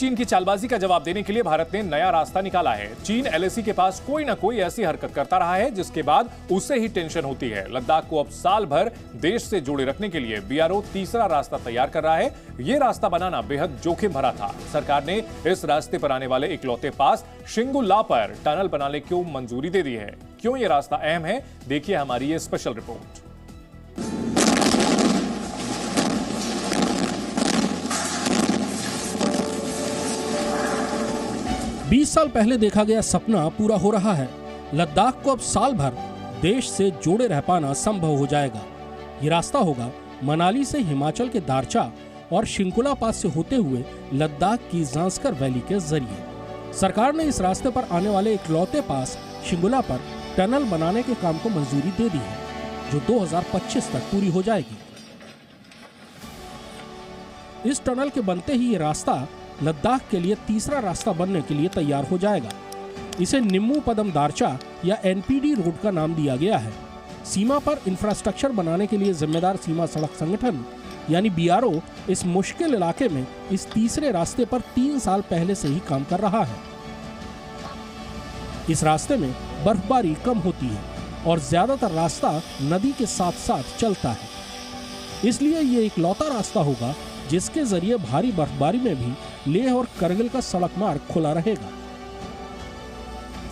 चीन की चालबाजी का जवाब देने के लिए भारत ने नया रास्ता निकाला है। चीन एलएसी के पास कोई ना कोई ऐसी हरकत करता रहा है जिसके बाद उसे ही टेंशन होती है। लद्दाख को अब साल भर देश से जोड़े रखने के लिए बीआरओ तीसरा रास्ता तैयार कर रहा है। यह रास्ता बनाना बेहद जोखिम भरा था। सरकार ने इस रास्ते पर आने वाले इकलौते पास शिंगु ला पर टनल बनाने को मंजूरी दे दी है। क्यों यह रास्ता अहम है, देखिए हमारी ये स्पेशल रिपोर्ट। 20 साल पहले देखा गया सपना पूरा हो रहा है। लद्दाख को अब साल भर देश से जोड़े रह पाना संभव हो जाएगा। ये रास्ता होगा मनाली से हिमाचल के दारचा और शिंकुला पास से होते हुए लद्दाख की जांस्कर वैली के जरिए। सरकार ने इस रास्ते पर आने वाले इकलौते पास शिंकुला पर टनल बनाने के काम को मंजूरी दे दी है, जो 2025 तक पूरी हो जाएगी। इस टनल के बनते ही ये रास्ता लद्दाख के लिए तीसरा रास्ता बनने के लिए तैयार हो जाएगा। इसे निम्मू पदम दारचा या एनपीडी रोड का नाम दिया गया है। सीमा पर इंफ्रास्ट्रक्चर बनाने के लिए जिम्मेदार सीमा सड़क संगठन यानी बीआरओ इस मुश्किल इलाके में इस तीसरे रास्ते पर 3 साल पहले से ही काम कर रहा है। इस रास्ते में बर्फबारी कम होती है और ज्यादातर रास्ता नदी के साथ साथ चलता है, इसलिए ये इकलौता रास्ता होगा जिसके जरिए भारी बर्फबारी में भी लेह और करगिल का सड़क मार्ग खुला रहेगा।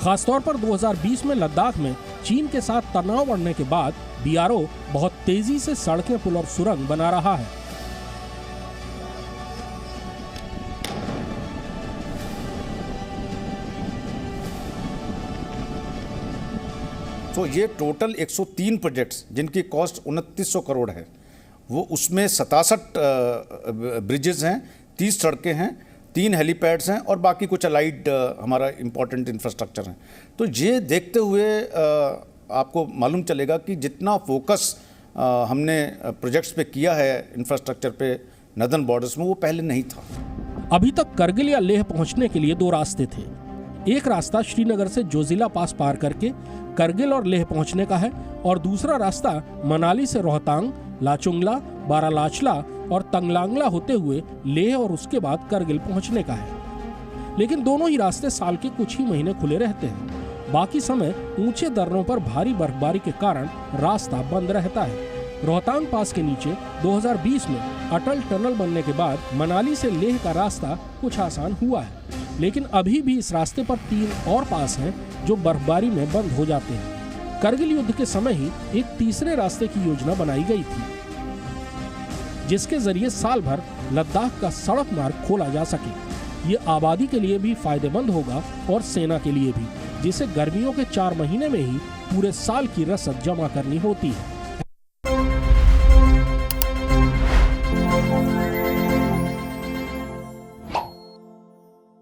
खासतौर पर 2020 में लद्दाख में चीन के साथ तनाव बढ़ने के बाद बीआरओ बहुत तेजी से सड़कें, पुल और सुरंग बना रहा है। तो ये टोटल 103 प्रोजेक्ट्स जिनकी कॉस्ट 2900 करोड़ है, वो उसमें 67 ब्रिजेस हैं, 30 सड़कें हैं, 3 हेलीपैड्स हैं और बाकी कुछ अलाइड हमारा इम्पोर्टेंट इंफ्रास्ट्रक्चर हैं। तो ये देखते हुए आपको मालूम चलेगा कि जितना फोकस हमने प्रोजेक्ट्स पे किया है इंफ्रास्ट्रक्चर पे नदर्न बॉर्डर्स में, वो पहले नहीं था। अभी तक करगिल या लेह पहुंचने के लिए 2 रास्ते थे। एक रास्ता श्रीनगर से जोजिला पास पार करके करगिल और लेह पहुंचने का है और दूसरा रास्ता मनाली से रोहतांग, लाचुंगला, बारालाचला और तंगलांगला होते हुए लेह और उसके बाद करगिल पहुंचने का है। लेकिन दोनों ही रास्ते साल के कुछ ही महीने खुले रहते हैं। बाकी समय ऊंचे दर्रों पर भारी बर्फबारी के कारण रास्ता बंद रहता है। रोहतांग पास के नीचे 2020 में अटल टनल बनने के बाद मनाली से लेह का रास्ता कुछ आसान हुआ है, लेकिन अभी भी इस रास्ते पर 3 और पास हैं जो बर्फबारी में बंद हो जाते हैं। करगिल युद्ध के समय ही एक तीसरे रास्ते की योजना बनाई गई थी, जिसके जरिए साल भर लद्दाख का सड़क मार्ग खोला जा सके। ये आबादी के लिए भी फायदेमंद होगा और सेना के लिए भी, जिसे गर्मियों के 4 महीने में ही पूरे साल की रसद जमा करनी होती है।